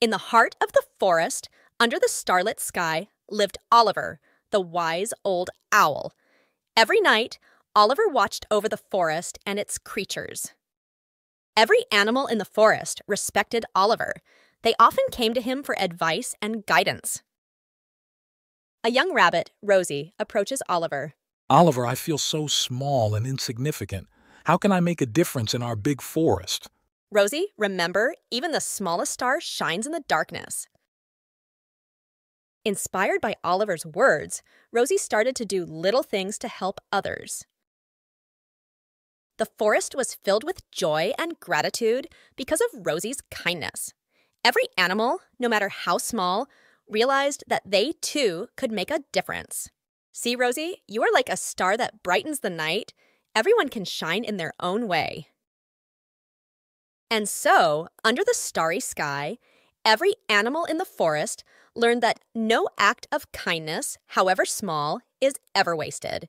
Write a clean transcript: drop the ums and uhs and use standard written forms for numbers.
In the heart of the forest, under the starlit sky, lived Oliver, the wise old owl. Every night, Oliver watched over the forest and its creatures. Every animal in the forest respected Oliver. They often came to him for advice and guidance. A young rabbit, Rosie, approaches Oliver. Oliver, I feel so small and insignificant. How can I make a difference in our big forest? Rosie, remember, even the smallest star shines in the darkness. Inspired by Oliver's words, Rosie started to do little things to help others. The forest was filled with joy and gratitude because of Rosie's kindness. Every animal, no matter how small, realized that they too could make a difference. See, Rosie, you are like a star that brightens the night. Everyone can shine in their own way. And so, under the starry sky, every animal in the forest learned that no act of kindness, however small, is ever wasted.